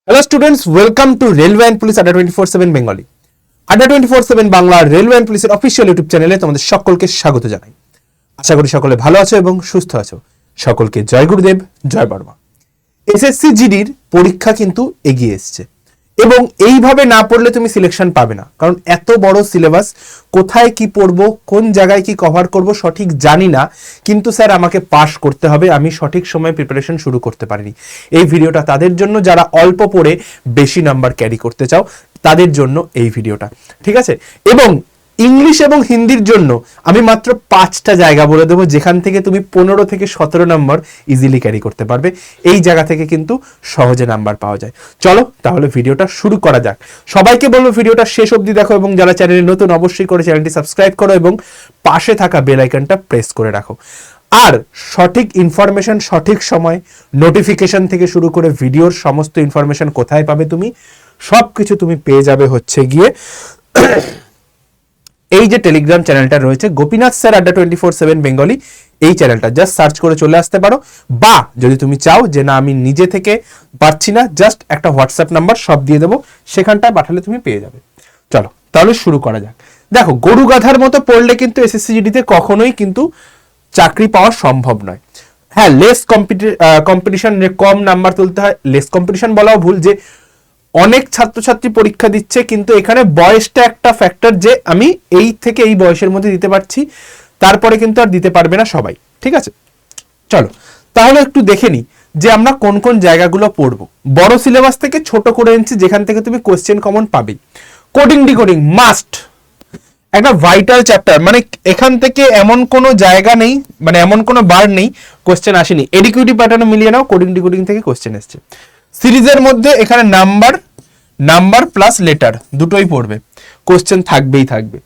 Hello students, welcome to railway and police আড্ডা 24/7 Bengali. আড্ডা 24/7 Bangla railway and পুলিশের official YouTube চ্যানেলে তোমাদের সকলকে স্বাগত জানাই। আশা করি সকলে ভালো আছো এবং সুস্থ আছো। সকলকে জয় গুরুদেব, জয় বর্মা। এসএসসি জিডির পরীক্ষা কিন্তু এগিয়ে এসছে এবং এইভাবে না পড়লে তুমি সিলেকশন পাবে না, কারণ এত বড় সিলেবাস, কোথায় কি পড়বো, কোন জায়গায় কি কভার করব সঠিক জানি না, কিন্তু স্যার আমাকে পাস করতে হবে, আমি সঠিক সময়ে প্রিপারেশন শুরু করতে পারিনি। এই ভিডিওটা তাদের জন্য যারা অল্প পড়ে বেশি নাম্বার ক্যারি করতে চাও, তাদের জন্য এই ভিডিওটা, ঠিক আছে। এবং ইংলিশ এবং হিন্দির জন্য আমি মাত্র 5টা জায়গা বলে দেবো যেখান থেকে তুমি 15 থেকে 17 নম্বর ইজিলি ক্যারি করতে পারবে। এই জায়গা থেকে কিন্তু সহজে নাম্বার পাওয়া যায়। চলো তাহলে ভিডিওটা শুরু করা যাক। সবাইকে বলবো ভিডিওটা শেষ অবধি দেখো এবং যারা চ্যানেলে নতুন অবশ্যই করে চ্যানেলটি সাবস্ক্রাইব করো এবং পাশে থাকা বেল আইকনটা প্রেস করে রাখো। আর সঠিক ইনফরমেশন সঠিক সময়, নোটিফিকেশন থেকে শুরু করে ভিডিওর সমস্ত ইনফরমেশন কোথায় পাবে তুমি, সব কিছু তুমি পেয়ে যাবে হচ্ছে গিয়ে এই যে টেলিগ্রাম চ্যানেলটা রয়েছে গোপীনাথ স্যার আড্ডা 24/7 বেঙ্গলি, এই চ্যানেলটা জাস্ট সার্চ করে চলে আসতে পারো। বা যদি তুমি চাও যে না আমি নিজে থেকে পারছি না, জাস্ট একটা হোয়াটসঅ্যাপ নাম্বার সব দিয়ে দেবো, সেখানটায় পাঠালে তুমি পেয়ে যাবে। চলো তাহলে শুরু করা যাক। দেখো, গরু গাধার মতো পড়লে কিন্তু এসএসসি জিডিতে কখনোই কিন্তু চাকরি পাওয়া সম্ভব নয়। হ্যাঁ, লেস কম্পিটিশন, কম নাম্বার তুলতে হয়। লেস কম্পিটিশন বলাও ভুল, যে অনেক ছাত্রছাত্রী পরীক্ষা দিচ্ছে, কিন্তু এখানে বয়সটা একটা ফ্যাক্টর, যে আমি এই থেকে এই বয়সের মধ্যে দিতে পারছি, তারপরে কিন্তু আর দিতে পারবে না সবাই, ঠিক আছে। চলো তাহলে একটু দেখে নিই যে আমরা কোন কোন জায়গাগুলো পড়বো। বড় সিলেবাস থেকে ছোট করে এনেছি, যেখান থেকে তুমি কোশ্চেন কমন পাবেই। কোডিং ডিকোডিং মাস্ট, একটা ভাইটাল চ্যাপ্টার, মানে এখান থেকে এমন কোনো জায়গা নেই, মানে এমন কোনো বার নেই কোশ্চেন আসেনি। এডিকিউটিভ প্যাটার্ন মিলিয়ে নাও, কোডিং ডিকোডিং থেকে কোশ্চেন এসছে। সিরিজের মধ্যে এখানে নাম্বার প্লাস লেটার দুটোই পড়বে, কোশ্চেন থাকবেই থাকবে।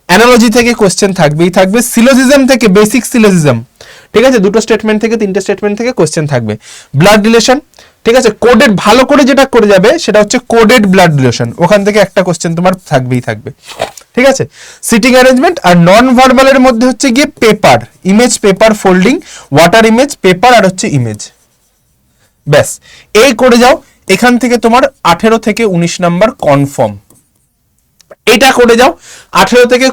অ্যানালজি থেকে কোশ্চেন থাকবেই থাকবে। সিলোজিজম থেকে, বেসিক সিলোজিজম, ঠিক আছে, দুটো স্টেটমেন্ট থেকে, 3টে স্টেটমেন্ট থেকে কোশ্চেন থাকবে। ব্লাড রিলেশন, ঠিক আছে, কোডেড, ভালো করে যেটা করে যাবে সেটা হচ্ছে কোডেড ব্লাড রিলেশন, ওখান থেকে একটা কোশ্চেন তোমার থাকবেই থাকবে, ঠিক আছে। সিটিং অ্যারেঞ্জমেন্ট আর নন ভার্বালের মধ্যে হচ্ছে গিয়ে paper, image, paper folding, water image, paper আর হচ্ছে ইমেজ, ব্যাস এই করে যাও। এখান থেকে তোমার 18 থেকে 19 নাম্বার কনফার্ম। এটা করে যাও, 18 থেকে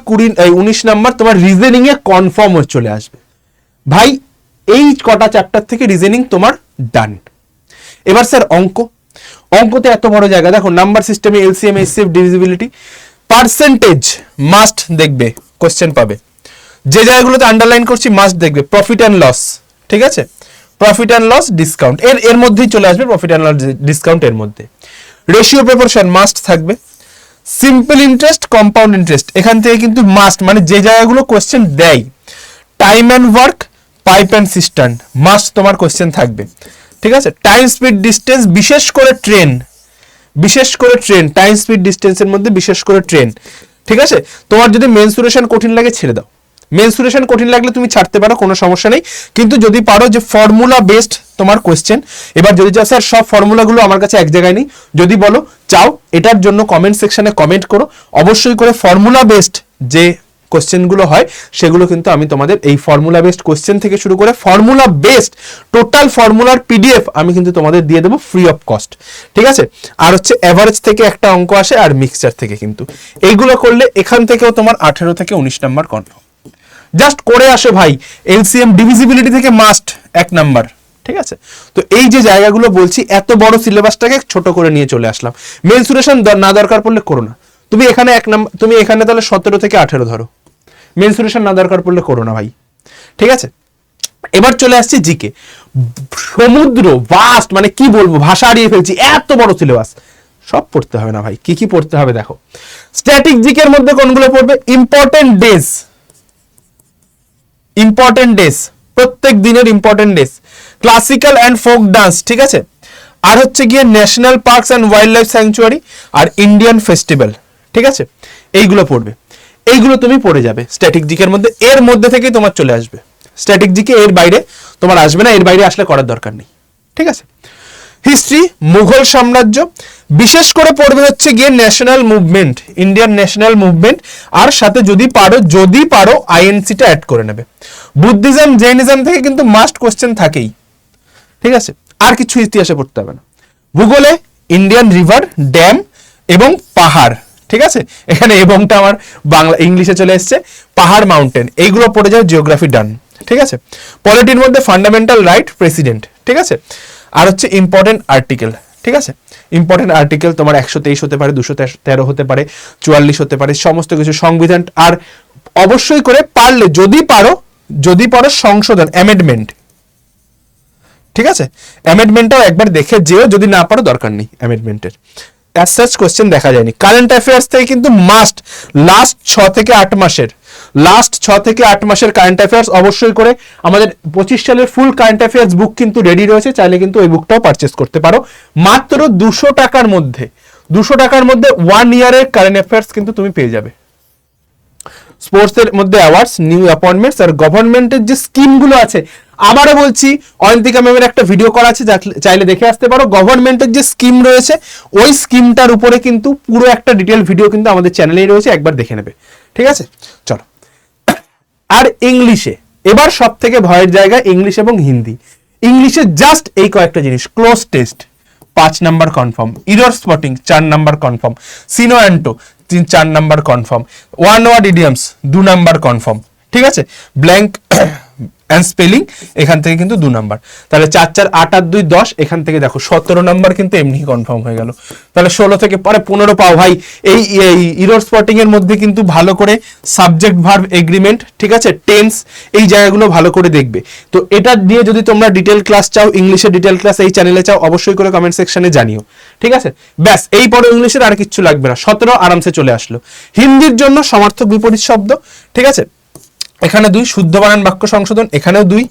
19 নাম্বার তোমার রিজনিং এ কনফার্ম হয়ে চলে আসবে। ভাই এই কটা চ্যাপ্টার থেকে রিজনিং তোমার ডান। এবার স্যার অঙ্কতে এত বড় জায়গা, দেখো নাম্বার সিস্টেমে LCM, HCF, divisibility, percentage must দেখবে, কোশ্চেন পাবে। যে জায়গাগুলোতে আন্ডারলাইন করছি মাস্ট দেখবে। প্রফিট অ্যান্ড লস, ঠিক আছে, প্রফিট অ্যান্ড লস, ডিসকাউন্ট এর মধ্যেই চলে আসবে, প্রফিট অ্যান্ড লস ডিসকাউন্ট এর মধ্যে। রেশিও প্রপোর্শন মাস্ট থাকবে। সিম্পল ইন্টারেস্ট, কম্পাউন্ড ইন্টারেস্ট এখান থেকে কিন্তু মাস্ট, মানে যে জায়গাগুলো কোশ্চেন দেয়। Time and work, pipe and cistern must তোমার কোশ্চেন থাকবে, ঠিক আছে। টাইম স্পিড ডিস্টেন্স, বিশেষ করে ট্রেন, টাইম স্পিড ডিস্টেন্সের মধ্যে বিশেষ করে ট্রেন, ঠিক আছে। তোমার যদি মেনসুরেশন কঠিন লাগে ছেড়ে দাও, মেনসুরেশন কঠিন লাগলে তুমি ছাড়তে পারো, কোনো সমস্যা নেই, কিন্তু যদি পারো যে ফর্মুলা বেসড তোমার কোশ্চেন। এবার যদি চাও স্যার সব ফর্মুলাগুলো আমার কাছে এক জায়গায় নেই, যদি বলো চাও এটার জন্য কমেন্ট সেকশনে কমেন্ট করো, অবশ্যই করে ফর্মুলা বেসড যে কোশ্চেনগুলো হয় সেগুলো কিন্তু আমি তোমাদের এই ফর্মুলা বেসড কোশ্চেন থেকে শুরু করে ফর্মুলা বেসড টোটাল ফর্মুলার পিডিএফ আমি কিন্তু তোমাদের দিয়ে দেবো ফ্রি অফ কস্ট, ঠিক আছে। আর হচ্ছে অ্যাভারেজ থেকে একটা অঙ্ক আসে, আর মিক্সচার থেকে, কিন্তু এইগুলো করলে এখান থেকেও তোমার 18 থেকে 19 নাম্বার কনফার্ম। জাস্ট করে আসে ভাই। এলসিএম, ডিভিজিবিলিটি থেকে মাস্ট 1 নাম্বার, ঠিক আছে। তো এই যে জায়গাগুলো বলছি, এত বড় সিলেবাসটাকে ছোট করে নিয়ে চলে আসলাম। মেনসুরেশন না দরকার পড়লে করো না, তুমি এখানে 1 নাম্বার, তুমি এখানে তাহলে 17 থেকে 18 ধরো, মেনসুরেশন না দরকার পড়লে করো না ভাই, ঠিক আছে। এবার চলে আসছে জিকে। সমুদ্র ভাস্ট, মানে কি বলবো, ভাষা হারিয়ে ফেলছি, এত বড় সিলেবাস, সব পড়তে হবে না ভাই। কি কি পড়তে হবে দেখো। স্ট্যাটিক জিকের মধ্যে কোনগুলো পড়বে? ইম্পর্টেন্ট ডেজ, প্রত্যেক দিনের important days, classical and folk dance, ঠিক আছে। আর হচ্ছে গিয়ে national parks and wildlife sanctuary আর ইন্ডিয়ান ফেস্টিভ্যাল, ঠিক আছে। এইগুলো পড়বে, এইগুলো তুমি পড়ে যাবে স্ট্যাটিক জিকের মধ্যে, এর মধ্যে থেকেই তোমার চলে আসবে। স্ট্যাটিক জিকে এর বাইরে তোমার আসবে না, এর বাইরে আসলে করার দরকার নেই, ঠিক আছে। হিস্ট্রি, মুঘল সাম্রাজ্য, বিশেষ করে পড়বে হচ্ছে গিয়ে national movement, Indian national movement, আর সাথে যদি পারো আইএনসিটা অ্যাড করে নেবে। বুদ্ধিজম, জৈনিজম থেকে কিন্তু মাস্ট কোশ্চেন থাকেই, ঠিক আছে, আর কিছু ইতিহাসে পড়তে হবে না। ভূগোলে ইন্ডিয়ান রিভার, ড্যাম এবং পাহাড়, ঠিক আছে, এখানে এবংটা আমার বাংলা ইংলিশে চলে এসছে, পাহাড় মাউন্টেন, এইগুলো পড়ে যাও, জিওগ্রাফি ডান, ঠিক আছে। পলিটির মধ্যে ফান্ডামেন্টাল রাইট, প্রেসিডেন্ট, ঠিক আছে। আর হচ্ছে ইম্পর্টেন্ট আর্টিকেল, ঠিক আছে। ইম্পর্টেন্ট আর্টিকেল তোমার 123 হতে পারে, 213 হতে পারে, 44 হতে পারে, সমস্ত কিছু সংবিধান। আর অবশ্যই করে পারলে যদি পারো সংশোধন, অ্যামেন্ডমেন্ট, ঠিক আছে, অ্যামেন্ডমেন্টটাও একবার দেখে যেও, যদি না পারো দরকার নেই অ্যামেন্ডমেন্টের। অ্যাজ সাচ কোশ্চেন দেখা যায়নি। কারেন্ট অ্যাফেয়ার্স থেকে কিন্তু মাস্ট লাস্ট 6 থেকে 8 মাসের কারেন্ট অ্যাফেয়ার্স অবশ্যই করে আমাদের 25 সালের ফুল কারেন্ট অ্যাফেয়ার্স বুক কিন্তু রেডি রয়েছে, চাইলে কিন্তু ওই বুকটাও পারচেস করতে পারো মাত্র 200 টাকার মধ্যে। 200 টাকার মধ্যে 1 ইয়ারের কারেন্ট অ্যাফেয়ার্স কিন্তু তুমি পেয়ে যাবে। স্পোর্টসের মধ্যে অ্যাওয়ার্ডস, নিউ অ্যাপয়েন্টমেন্টস আর গভর্নমেন্টের যে স্কিমগুলো আছে, আবারও বলছি অয়ন্তিকা ম্যামের একটা ভিডিও করা আছে, চাইলে দেখে আসতে পারো। গভর্নমেন্টের যে স্কিম রয়েছে ওই স্কিমটার উপরে কিন্তু পুরো একটা ডিটেল ভিডিও কিন্তু আমাদের চ্যানেলেই রয়েছে, একবার দেখে নেবে, ঠিক আছে। চলো, আর ইংলিশে এবার সব থেকে ভয়ের জায়গা ইংলিশ এবং হিন্দি। ইংলিশে জাস্ট এই কয়েকটা জিনিস, cloze test 5 number confirm, error spotting 4 number confirm, syno anto 4 number confirm, one word idioms 2 number confirm, ঠিক আছে। ব্ল্যাঙ্ক অ্যান্ড স্পেলিং এখান থেকে কিন্তু 2 নাম্বার, তাহলে 4 4 8 8 2 10, এখান থেকে দেখো 17 নাম্বার কিন্তু এমনি কনফার্ম হয়ে গেল। তাহলে 16 থেকে পরে 15 পাও ভাই। এই ইরর স্পটিং এর মধ্যে কিন্তু ভালো করে সাবজেক্ট ভার্ব এগ্রিমেন্ট, ঠিক আছে, টেন্স, এই জায়গাগুলো ভালো করে দেখবে। তো এটা দিয়ে যদি তোমরা ডিটেল ক্লাস চাও, ইংলিশের ডিটেল ক্লাস এই চ্যানেলে চাও, অবশ্যই করে কমেন্ট সেকশনে জানিও, ঠিক আছে। ব্যাস, এই পরে ইংলিশের আর কিচ্ছু লাগবে না, 17 আরামসে চলে আসলো। হিন্দির জন্য সমার্থক বিপরীত শব্দ, ঠিক আছে, এখানে 2, শুদ্ধ বানান বাক্য সংশোধন এখানেও 2,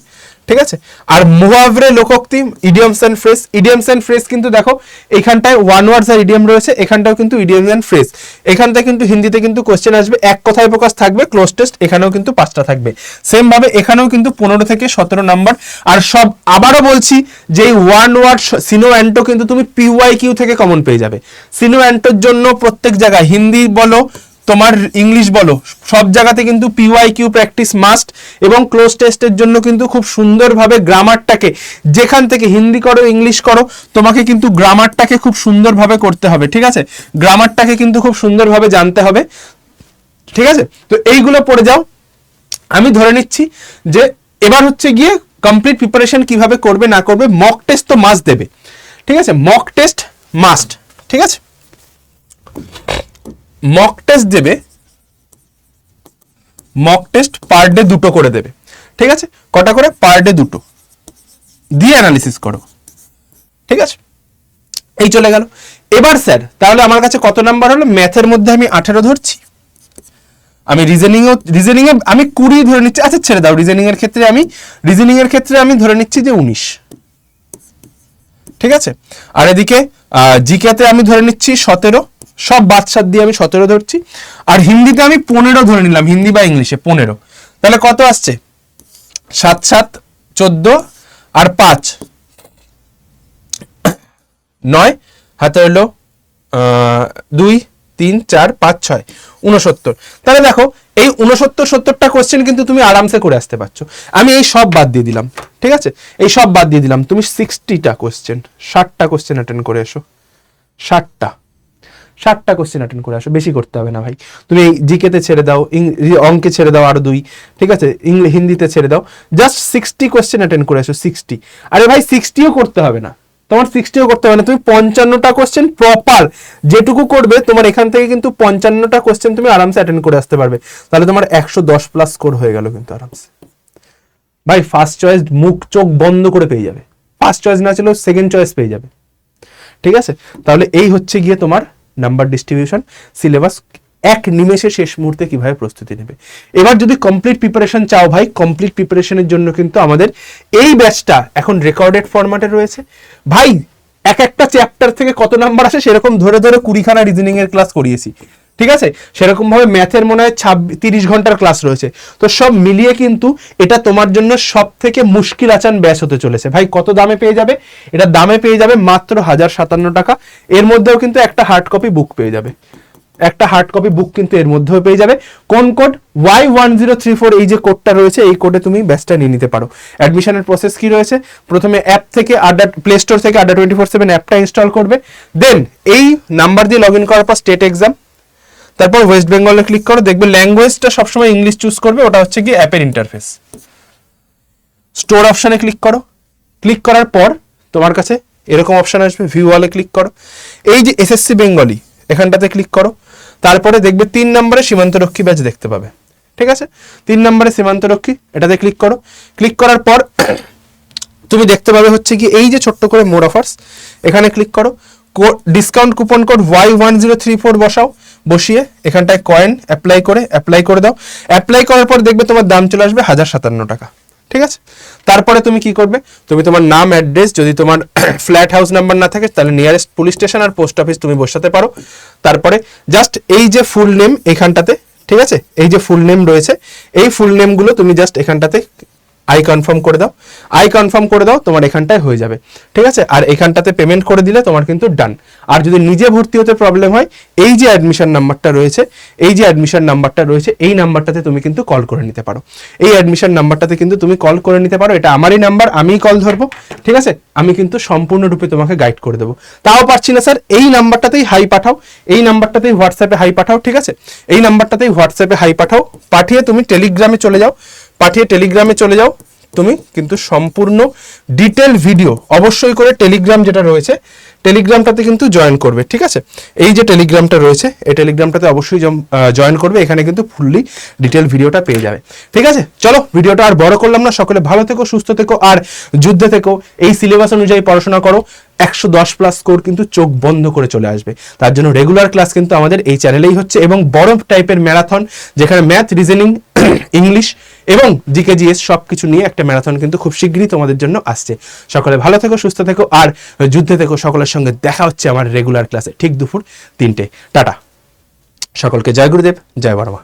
ঠিক আছে। আর মুহাভরে লোকোক্তি, idioms and phrase, idioms and phrase কিন্তু দেখো এইখানটায় ওয়ান ওয়ার্ডস আর ইডিয়ম রয়েছে, এখানটাও কিন্তু ইডিয়মস এন্ড ফ্রেজ। এখানটা কিন্তু হিন্দিতে কিন্তু কোশ্চেন আসবে, এক কথায় প্রকাশ থাকবে, ক্লোজ টেস্ট এখানেও কিন্তু 5টা থাকবে। সেম ভাবে এখানেও কিন্তু 15 থেকে 17 নাম্বার। আর সব আবারও বলছি যে ওয়ান ওয়ার্ড সিনো অ্যান্টো কিন্তু তুমি PYQ থেকে কমন পেয়ে যাবে। সিনো অ্যান্টোর জন্য প্রত্যেক জায়গায় হিন্দি বলো তোমার ইংলিশ বলো সব জায়গাতে কিন্তু PYQ প্র্যাকটিস মাস্ট। এবং ক্লোজ টেস্টের জন্য কিন্তু খুব সুন্দরভাবে গ্রামারটাকে, যেখান থেকে হিন্দি করো ইংলিশ করো, তোমাকে কিন্তু গ্রামারটাকে খুব সুন্দরভাবে করতে হবে, ঠিক আছে। গ্রামারটাকে কিন্তু খুব সুন্দরভাবে জানতে হবে, ঠিক আছে। তো এইগুলো পড়ে যাও। আমি ধরে নিচ্ছি যে এবার হচ্ছে গিয়ে কমপ্লিট প্রিপারেশন কিভাবে করবে না করবে। মক টেস্ট তো মাস্ট দেবে, ঠিক আছে, মক টেস্ট মাস্ট, ঠিক আছে। মক টেস্ট দেবে, মক টেস্ট পার ডে 2টো করে দেবে, ঠিক আছে। কটা করে? পার ডে 2টো দিয়ে অ্যানালিসিস করো, ঠিক আছে। এই চলে গেল। এবার স্যার তাহলে আমার কাছে কত নাম্বার হলো? ম্যাথের মধ্যে আমি 18 ধরছি, আমি রিজনিং এ আমি 20 ধরে নিচ্ছি। আচ্ছা ছেড়ে দাও, রিজনিং এর ক্ষেত্রে আমি ধরে নিচ্ছি যে 19, ঠিক আছে। আর এদিকে জিকেতে আমি ধরে নিচ্ছি 17, সব বাদশাদ দিয়ে আমি 17 ধরছি। আর হিন্দিতে আমি 15 ধরে নিলাম, হিন্দি বা ইংলিশে 15। তাহলে কত আসছে? 7 7 14 আর 5 9, হাতে হলো 2 3 4 5 6 69। তাহলে দেখো এই 69-70টা কোশ্চেন কিন্তু তুমি আরামসে করে আসতে পারছো। আমি এই সব বাদ দিয়ে দিলাম, ঠিক আছে, এই সব বাদ দিয়ে দিলাম। তুমি 60টা কোশ্চেন, 60টা কোশ্চেন অ্যাটেন্ড করে এসো, 60টা কোশ্চেন অ্যাটেন্ড করে আসো, বেশি করতে হবে না ভাই। তুমি এই জিকেতে ছেড়ে দাও, অঙ্কে ছেড়ে দাও আরো 2, ঠিক আছে, হিন্দিতে ছেড়ে দাও, জাস্ট 60 কোশ্চেন অ্যাটেন্ড করে আসো। 60, আরে ভাই 60ও করতে হবে না, তোমার 60ও করতে হবে না, তুমি 55টা কোশ্চেন প্রপার যেটুকু করবে, তোমার এখান থেকে কিন্তু 55টা কোশ্চেন তুমি আরামসে অ্যাটেন্ড করে আসতে পারবে। তাহলে তোমার 110+ স্কোর হয়ে গেল কিন্তু আরামসে। ভাই ফার্স্ট চয়েস মুখ চোখ বন্ধ করে পেয়ে যাবে, ফার্স্ট চয়েস না চলেও সেকেন্ড চয়েস পেয়ে যাবে, ঠিক আছে। তাহলে এই হচ্ছে গিয়ে তোমার নাম্বার ডিস্ট্রিবিউশন, সিলেবাস এক নিমেষে শেষ মুহূর্তে কিভাবে প্রস্তুতি নেবে। এবার যদি কমপ্লিট প্রিপারেশন চাও ভাই, কমপ্লিট প্রিপারেশনের জন্য কিন্তু আমাদের এই ব্যাচটা এখন রেকর্ডেড ফরম্যাটে রয়েছে ভাই। একটা চ্যাপ্টার থেকে কত নাম্বার আসে সেরকম ধরে 20খানা রিজনিং এর ক্লাস করিয়েছি, ঠিক আছে। সেরকম ভাবে ম্যাথের মনে হয় 30 ঘন্টার ক্লাস রয়েছে। তো সব মিলিয়ে কিন্তু এটা তোমার জন্য সব থেকে মুশকিল আচান ব্যাচ হতে চলেছে ভাই। কত দামে পেয়ে যাবে? এটা দামে পেয়ে যাবে মাত্র 1057 টাকা। এর মধ্যেও কিন্তু একটা হার্ড কপি বুক পেয়ে যাবে, একটা হার্ড কপি বুক কিন্তু এর মধ্যেও পেয়ে যাবে। কোন কোড? Y1034, এই যে কোডটা রয়েছে এই কোডে তুমি ব্যাচটা নিয়ে নিতে পারো। অ্যাডমিশনের প্রসেস কি রয়েছে? প্রথমে অ্যাপ থেকে প্লে স্টোর থেকে Adda24/7 অ্যাপটা ইনস্টল করবে, দেন এই নাম্বার দিয়ে লগ ইন করার পর স্টেট এক্সাম, তারপর ওয়েস্ট বেঙ্গলে ক্লিক করো, দেখবে ল্যাঙ্গুয়েজটা সবসময় ইংলিশ চুজ করবে, ওটা হচ্ছে কি অ্যাপের ইন্টারফেস। স্টোর অপশানে ক্লিক করো, ক্লিক করার পর তোমার কাছে এরকম অপশান আসবে, ভিউ অলে ক্লিক করো, এই যে এসএসসি বেঙ্গলি এখানটাতে ক্লিক করো, তারপরে দেখবে 3 নম্বরে সীমান্তরক্ষী ব্যাচ দেখতে পাবে, ঠিক আছে? 3 নম্বরে সীমান্তরক্ষী, এটাতে ক্লিক করো। ক্লিক করার পর তুমি দেখতে পাবে হচ্ছে কি এই যে ছোট্ট করে মোর অফার্স, এখানে ক্লিক করো, ডিসকাউন্ট কুপন কোড Y1034 বসাও, বসিয়ে এখানটায় কয়েন অ্যাপ্লাই করে দাও। অ্যাপ্লাই করার পর দেখবে তোমার দাম চলে আসবে 1057 টাকা, ঠিক আছে? তারপরে তুমি কি করবে? তুমি তোমার নাম, অ্যাড্রেস, যদি তোমার ফ্ল্যাট হাউস নাম্বার না থাকে তাহলে নিয়ারেস্ট পুলিশ স্টেশন আর পোস্ট অফিস তুমি বসাতে পারো। তারপরে জাস্ট এই যে ফুল নেম এখানটাতে, ঠিক আছে, এই যে ফুল নেম রয়েছে এই ফুল নেমগুলো তুমি জাস্ট এখানটাতে আই কনফার্ম করে দাও, তোমার এখানটায় হয়ে যাবে, ঠিক আছে? আর এখানটাতে পেমেন্ট করে দিলে তোমার কিন্তু ডান। আর যদি নিজে ভর্তি হতে প্রবলেম হয়, এই যে অ্যাডমিশন নাম্বারটা রয়েছে এই নাম্বারটাতে তুমি কিন্তু কল করে নিতে পারো। এই অ্যাডমিশন নাম্বারটাতে কিন্তু তুমি কল করে নিতে পারো, এটা আমারই নাম্বার, আমিই কল ধরবো, ঠিক আছে? আমি কিন্তু সম্পূর্ণরূপে তোমাকে গাইড করে দেবো। তাও পারছি না স্যার, এই নাম্বারটাতেই হাই পাঠাও, এই নাম্বারটাতেই হোয়াটসঅ্যাপে হাই পাঠাও, ঠিক আছে? এই নাম্বারটাতেই হোয়াটসঅ্যাপে হাই পাঠাও, পাঠিয়ে তুমি টেলিগ্রামে চলে যাও, তুমি কিন্তু সম্পূর্ণ ডিটেল ভিডিও অবশ্যই করে টেলিগ্রাম যেটা রয়েছে টেলিগ্রামটাতে কিন্তু জয়েন করবে, ঠিক আছে? এই যে টেলিগ্রামটা রয়েছে এই টেলিগ্রামটাতে অবশ্যই জয়েন করবে, এখানে কিন্তু ফুললি ডিটেল ভিডিওটা পেয়ে যাবে, ঠিক আছে? চলো ভিডিওটা আর বড় করলাম না, সকলে ভালো থেকো, সুস্থ থেকো আর যুদ্ধে থেকো। এই সিলেবাস অনুযায়ী পড়াশোনা করো, 110+ স্কোর কিন্তু চোখ বন্ধ করে চলে আসবে। তার জন্য রেগুলার ক্লাস কিন্তু আমাদের এই চ্যানেলেই হচ্ছে, এবং বড় টাইপের ম্যারাথন যেখানে ম্যাথ, রিজনিং, ইংলিশ এবং জিকে জিএস সবকিছু নিয়ে একটা ম্যারাথন কিন্তু খুব শীঘ্রই তোমাদের জন্য আসছে। সকলে ভালো থেকো, সুস্থ থেকো আর যুদ্ধে থেকো। সকলের সঙ্গে দেখা হচ্ছে আমার রেগুলার ক্লাসে ঠিক দুপুর 3টে। টাটা, সকলকে জয় গুরুদেব, জয় বর্মা।